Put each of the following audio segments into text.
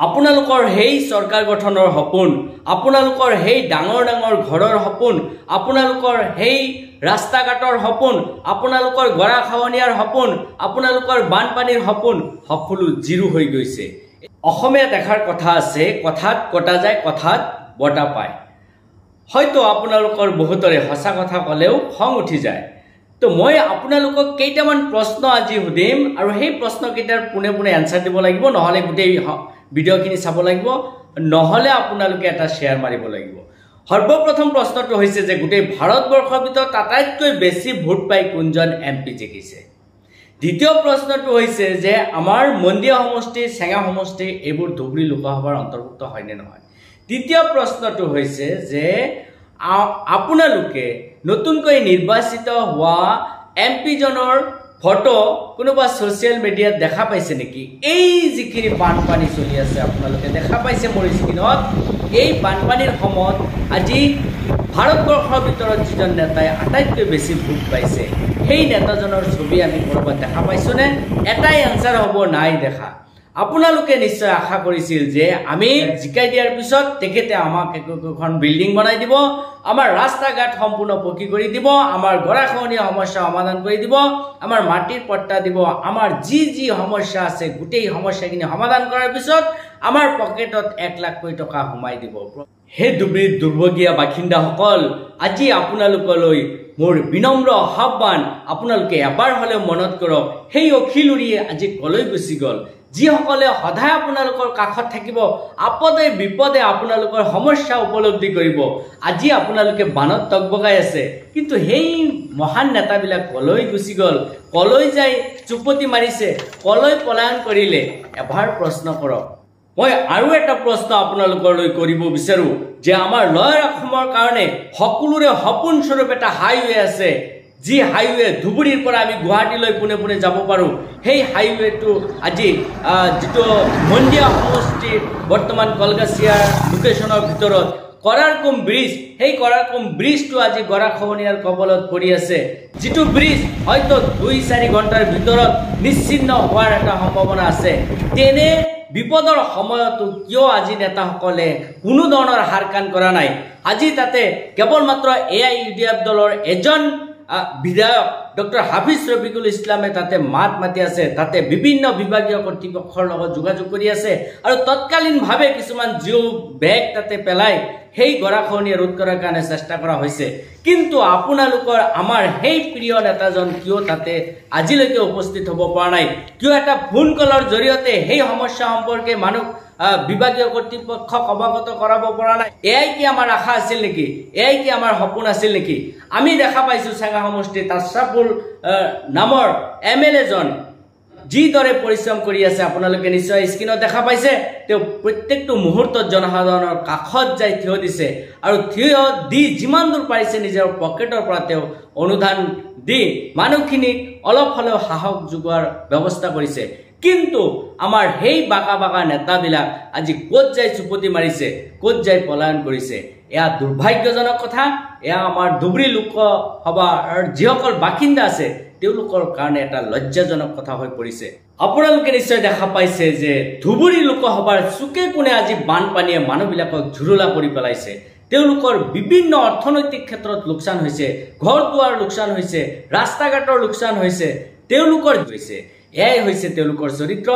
আপোনালোকৰ হেই চৰকাৰ গঠনৰ সপোন, আপোনালোকৰ হেই ডাঙৰ ডাঙৰ ঘৰৰ সপোন, আপোনালোকৰ হেই ৰাস্তা ঘাটৰ সপোন, আপোনালোকৰ গৰাখহনীয়াৰ সপোন, আপোনালোকৰ বানপানীৰ সপোন সকলো জিৰো হৈ গৈছে। অসমীয়া দেখাৰ কথা আছে, কথাত কটা যায়, কথাত বটা পায়। হয়তো আপোনালোকৰ বহুতৰে সঁচা কথা ক'লেও খং উঠি যায়। তো মই আপোনালোকক কেইটামান প্ৰশ্ন আজি সুধিম আৰু সেই প্ৰশ্নকেইটাৰ পোনে পোনে এনসাৰ দিব লাগিব, নহলে গোটেই ভিডিঅ'খিনি চাব লাগিব, নহলে আপোনালোকে এটা শ্বেয়াৰ মাৰিব লাগিব। সৰ্বপ্ৰথম প্ৰশ্নটো হৈছে যে গোটেই ভাৰতবৰ্ষৰ ভিতৰত আটাইতকৈ বেছি ভোট পাই কোনজন এমপি জিকিছে। দ্বিতীয় প্ৰশ্নটো হৈছে যে আমাৰ মন্দিয়া সমষ্টি, চেঙা সমষ্টি এইবোৰ ধুবুৰী লোকসভাৰ অন্তৰ্ভুক্ত হয় নে নহয়। তৃতীয় প্ৰশ্নটো হৈছে যে আপোনালোকে নতুনকৈ নিৰ্বাচিত হোৱা এমপি জনৰ ফটো কোনোবা সোশ্যাল মিডিয়াত দেখা পাইছে নেকি? এই যিখিনি বানপানী চলি আছে আপোনালোকে দেখা পাইছে মোৰ স্ক্ৰীনত। এই বানপানীৰ সময়ত আজি ভাৰতবৰ্ষৰ ভিতৰত যিজন নেতাই আটাইতকৈ বেছি ভোট পাইছে সেই নেতাজনৰ ছবি আমি ক'ৰবাত দেখা পাইছোনে? এটাই এনসাৰ হ'ব, নাই দেখা। আপোনালোকে নিশ্চয় আশা কৰিছিল যে আমি জিকাই দিয়াৰ পিছত তেখেতে আমাক এখন বিল্ডিং বনাই দিব, আমাৰ ৰাস্তা ঘাট সম্পূৰ্ণ পকী কৰি দিব, আমাৰ গৰাখহনীয়া সমস্যা সমাধান কৰি দিব, আমাৰ মাটিৰ পট্টা দিব, আমাৰ যি যি সমস্যা আছে গোটেই সমস্যাখিনি সমাধান কৰাৰ পিছত আমাৰ পকেটত 1 লাখ কোটি টকা সোমাই দিব। হে ধুবুৰীৰ দুৰ্ভগীয়া বাসিন্দাসকল, আজি আপোনালোকলৈ মোৰ বিনম্ৰ আহ্বান, আপোনালোকে এবাৰ হ'লেও মনত কৰক সেই অখিল উৰিয়ে আজি কলৈ গুচি গ'ল। যিসকলে সদায় আপোনালোকৰ কাষত থাকিব, আপদে বিপদে আপোনালোকৰ সমস্যা উপলব্ধি কৰিব, আজি আপোনালোকে বানত টকবকাই আছে, কিন্তু সেই মহান নেতাবিলাক কলৈ গুচি গ'ল, কলৈ যাই চুপতি মাৰিছে, কলৈ পলায়ন কৰিলে, এবাৰ প্ৰশ্ন কৰক। মই আৰু এটা প্ৰশ্ন আপোনালোকলৈ কৰিব বিচাৰো যে আমাৰ লয়াৰ অসমৰ কাৰণে সকলোৰে সপোন স্বৰূপ এটা হাইৱে আছে, যি হাইৱে ধুবুৰীৰ পৰা আমি গুৱাহাটীলৈ পোনে পোনে যাব পাৰোঁ। সেই হাইৱেটো আজি যিটো মন্দিয়া সমষ্টিৰ বৰ্তমান কলগাছিয়াৰ লোকেশ্যনৰ ভিতৰত কৰাৰকুম ব্ৰিজ, সেই কৰাৰকুম ব্ৰিজটো আজি গৰাখহনীয়াৰ কবলত পৰি আছে। যিটো ব্ৰিজ হয়তো 2-4 ঘণ্টাৰ ভিতৰত নিশ্চিন্ন হোৱাৰ এটা সম্ভাৱনা আছে। তেনে বিপদৰ সময়তো কিয় আজি নেতাসকলে কোনো ধৰণৰ হাৰ কাণ কৰা নাই? আজি তাতে কেৱল মাত্ৰ AIUDF দলৰ এজন বিধায়ক ডক্টৰ হাফিজ ৰফিকুল ইছলামে তাতে মাত মাতি আছে, তাতে বিভিন্ন বিভাগীয় কৰ্তৃপক্ষৰ লগত যোগাযোগ কৰি আছে আৰু তৎকালীনভাৱে কিছুমান জিঅ' বেগ তাতে পেলাই সেই গৰাখহনীয়া ৰোধ কৰাৰ কাৰণে চেষ্টা কৰা হৈছে। কিন্তু আপোনালোকৰ আমাৰ সেই প্ৰিয় নেতাজন কিয় তাতে আজিলৈকে উপস্থিত হ'ব পৰা নাই? কিয় এটা ফোন কলৰ জৰিয়তে সেই সমস্যা সম্পৰ্কে মানুহ বিভাগীয় কৰ্তৃপক্ষক অৱগত কৰাব পৰা নাই? এয়াই কি আমাৰ আশা আছিল নেকি? এয়াই কি আমাৰ সপোন আছিল নেকি? আমি দেখা পাইছো চেঙা সমষ্টিত আশ্ৰাফুল নামৰ MLA জন যিদৰে পৰিশ্ৰম কৰি আছে, আপোনালোকে নিশ্চয় স্ক্ৰীনত দেখা পাইছে। তেওঁ প্ৰত্যেকটো মুহূৰ্তত জনসাধাৰণৰ কাষত যাই থিয় দিছে আৰু থিয় দি যিমান দূৰ পাৰিছে নিজৰ পকেটৰ পৰা তেওঁ অনুদান দি মানুহখিনিক অলপ হ'লেও সাহস যোগোৱাৰ ব্যৱস্থা কৰিছে। কিন্তু আমাৰ সেই বাকা বাকা নেতাবিলাক আজি ক'ত যাই চুপতি মাৰিছে, ক'ত যাই পলায়ন কৰিছে? এয়া দুৰ্ভাগ্যজনক কথা। এয়া আমাৰ ধুবুৰী লোকসভাৰ যিসকল বাসিন্দা আছে তেওঁলোকৰ কাৰণে এটা লজ্জাজনক কথা হৈ পৰিছে। আপোনালোকে নিশ্চয় দেখা পাইছে যে ধুবুৰী লোকসভাৰ চুকে কোণে আজি বানপানীয়ে মানুহবিলাকক ঝুৰুলা কৰি পেলাইছে। তেওঁলোকৰ বিভিন্ন অৰ্থনৈতিক ক্ষেত্ৰত লোকচান হৈছে, ঘৰ দুৱাৰ লোকচান হৈছে, ৰাস্তা ঘাটৰ লোকচান হৈছে, তেওঁলোকৰ হৈছে। এয়াই হৈছে তেওঁলোকৰ চৰিত্ৰ,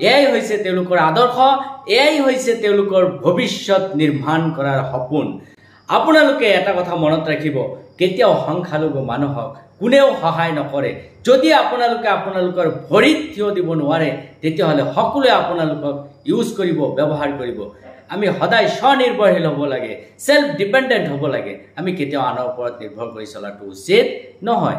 এয়াই হৈছে তেওঁলোকৰ আদৰ্শ, এয়াই হৈছে তেওঁলোকৰ ভৱিষ্যত নিৰ্মাণ কৰাৰ সপোন। আপোনালোকে এটা কথা মনত ৰাখিব, কেতিয়াও সংখ্যালঘু মানুহক কোনেও সহায় নকৰে। যদি আপোনালোকে আপোনালোকৰ ভৰিত থিয় দিব নোৱাৰে তেতিয়াহ'লে সকলোৱে আপোনালোকক ইউজ কৰিব, ব্যৱহাৰ কৰিব। আমি সদায় স্বনিৰ্ভৰশীল হ'ব লাগে, সেল্ফ ডিপেণ্ডেণ্ট হ'ব লাগে। আমি কেতিয়াও আনৰ ওপৰত নিৰ্ভৰ কৰি চলাটো উচিত নহয়।